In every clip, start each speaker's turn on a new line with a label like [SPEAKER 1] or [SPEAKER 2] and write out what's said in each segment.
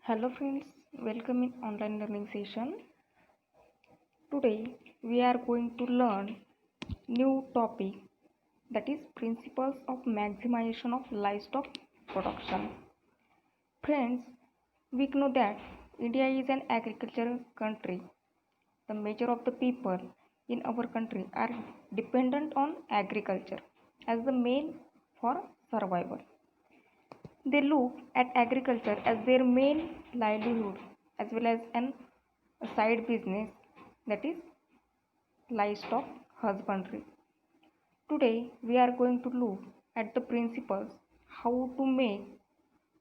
[SPEAKER 1] Hello friends, welcome in online learning session. Today we are going to learn new topic, that is principles of maximization of livestock production. Friends, we know that India is an agricultural country. The major of the people in our country are dependent on agriculture as the main for survival. They look at agriculture as their main livelihood as well as a side business, that is livestock husbandry. Today we are going to look at the principles how to make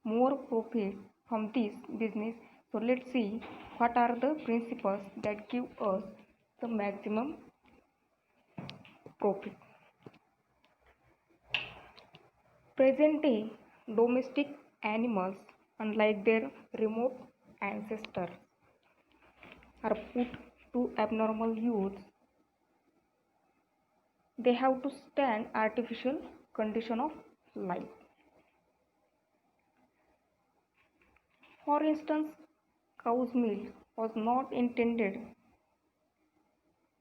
[SPEAKER 1] more profit from this business. So let's see what are the principles that give us the maximum profit. Present day domestic animals, unlike their remote ancestors, are put to abnormal use. They have to stand artificial condition of life. For instance, cow's milk was not intended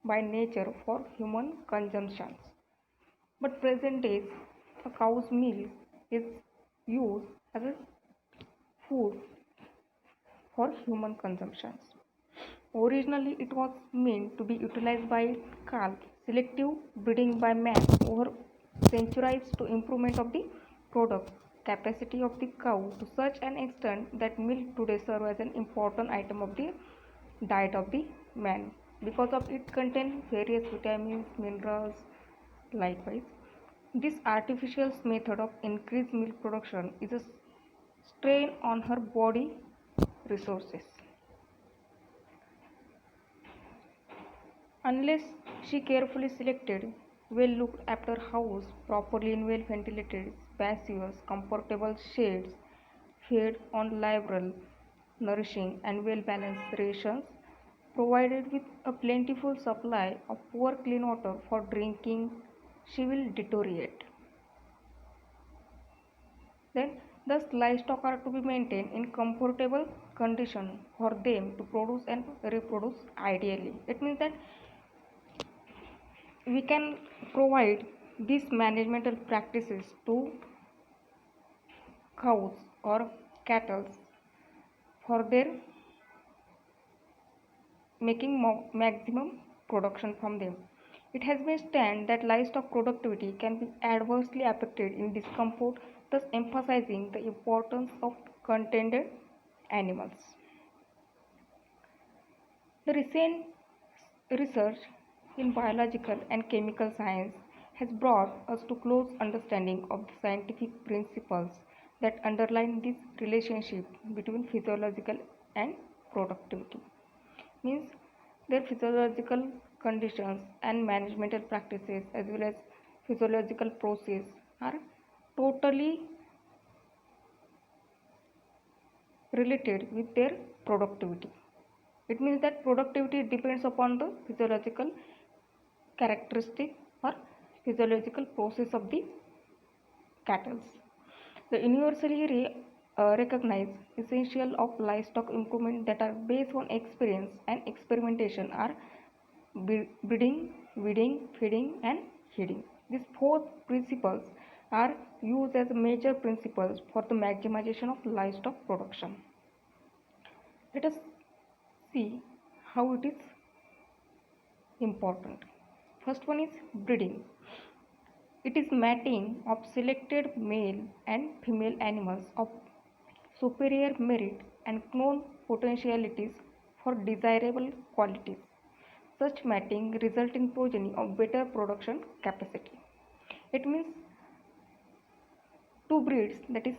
[SPEAKER 1] by nature for human consumption, but present days a cow's milk is used as a food for human consumption. Originally, it was meant to be utilized by calf. Selective breeding by man over centuries to improvement of the product capacity of the cow to such an extent that milk today serves as an important item of the diet of the man because of it contains various vitamins, minerals. Likewise, this artificial method of increased milk production is a strain on her body resources. Unless she carefully selected well looked after house, properly in well ventilated, spacious, comfortable shades, fed on liberal, nourishing and well balanced rations, provided with a plentiful supply of pure clean water for drinking, she will deteriorate. Then, thus livestock are to be maintained in comfortable condition for them to produce and reproduce ideally. It means that we can provide these managemental practices to cows or cattle for their making maximum production from them. It has been stated that livestock productivity can be adversely affected in discomfort, thus emphasizing the importance of contented animals. The recent research in biological and chemical science has brought us to close understanding of the scientific principles that underline this relationship between physiological and productivity. Means their physiological conditions and managemental practices as well as physiological process are totally related with their productivity. It means that productivity depends upon the physiological characteristic or physiological process of the cattle. The universally recognized essential of livestock improvement that are based on experience and experimentation are breeding, weeding, feeding, and heeding. These four principles are used as major principles for the maximization of livestock production. Let us see how it is important. First one is breeding. It is mating of selected male and female animals of superior merit and known potentialities for desirable qualities. Such mating results in progeny of better production capacity. It means two breeds, that is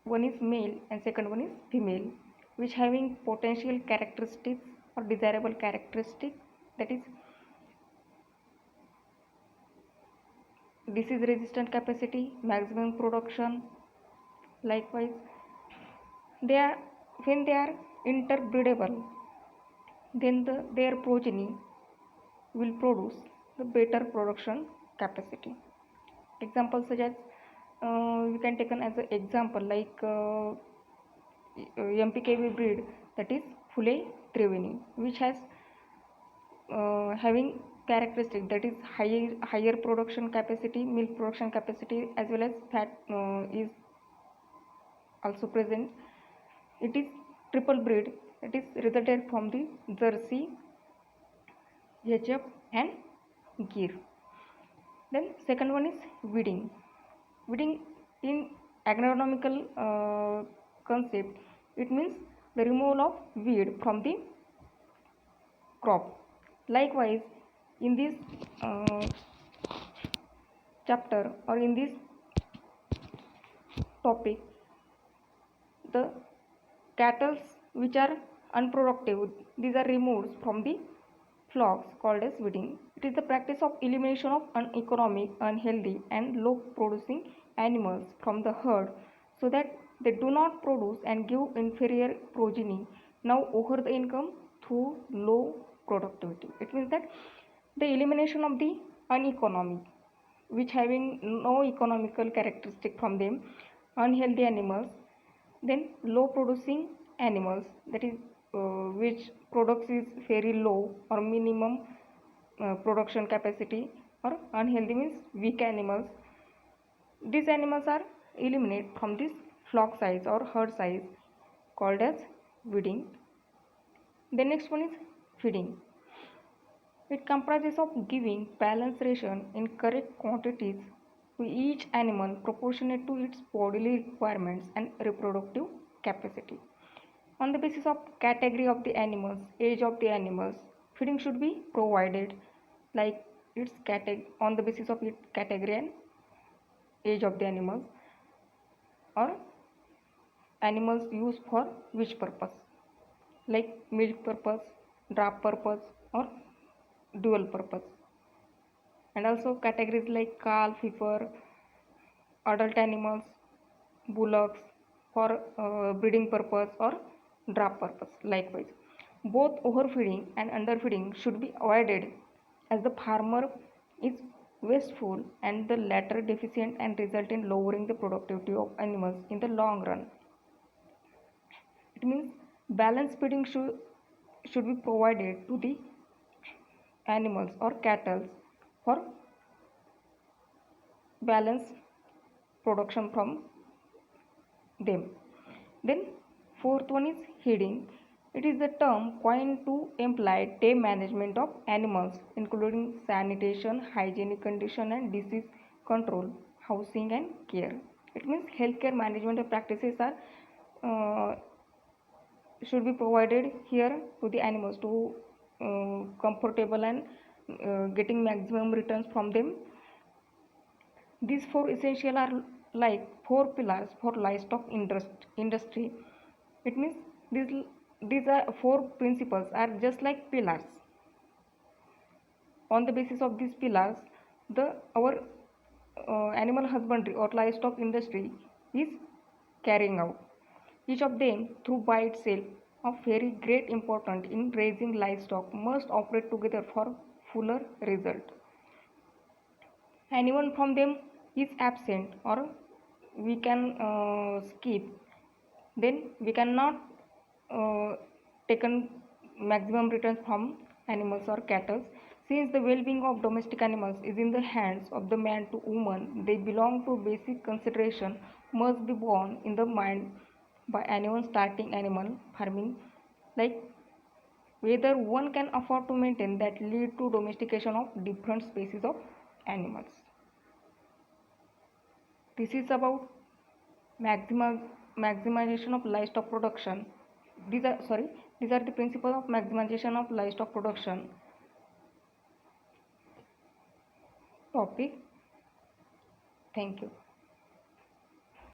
[SPEAKER 1] one is male and second one is female, which having potential characteristics or desirable characteristic, that is disease resistant capacity, maximum production. Likewise, they are when they are interbreedable, then their progeny will produce the better production capacity. Examples such as you can take an as an example like MPKV breed, that is Phule Triveni, which has having characteristic, that is higher production capacity, milk production capacity, as well as fat is also present. It is triple breed. It is resulted from the Jersey, HF and Gir. Then second one is weeding. Weeding in agronomical concept, it means the removal of weed from the crop. Likewise, in this chapter or in this topic, the cattle which are unproductive, these are removed from the flocks called as weeding. It is the practice of elimination of uneconomic, unhealthy and low producing animals from the herd so that they do not produce and give inferior progeny now over the income through low productivity. It means that the elimination of the uneconomic, which having no economical characteristic from them, unhealthy animals, then low producing animals, that is which products is very low or minimum production capacity, or unhealthy means weak animals. These animals are eliminated from this flock size or herd size called as weeding. The next one is feeding. It comprises of giving balanced ration in correct quantities to each animal proportionate to its bodily requirements and reproductive capacity. On the basis of category of the animals, age of the animals, feeding should be provided like its on the basis of its category and age of the animals, or animals used for which purpose, like milk purpose, draught purpose, or dual purpose. And also categories like calf, heifer, adult animals, bullocks for breeding purpose or draught purpose. Likewise, both overfeeding and underfeeding should be avoided as the farmer is wasteful and the latter deficient and result in lowering the productivity of animals in the long run. It means balanced feeding should be provided to the animals or cattle for balanced production from them. Then fourth one is heeding. It is the term coined to imply day management of animals, including sanitation, hygienic condition and disease control, housing and care. It means healthcare management practices are should be provided here to the animals to comfortable and getting maximum returns from them. These four essential are like four pillars for livestock industry. It means these are four principles are just like pillars. On the basis of these pillars, our animal husbandry or livestock industry is carrying out. Each of them, through by itself, of very great importance in raising livestock, must operate together for fuller result. Anyone from them is absent or we can skip, then we cannot taken maximum returns from animals or cattle. Since the well-being of domestic animals is in the hands of the man to woman, they belong to basic consideration must be borne in the mind by anyone starting animal farming, like whether one can afford to maintain that lead to domestication of different species of animals. This is about maximization of livestock production. These are the principles of maximization of livestock production topic. Thank you.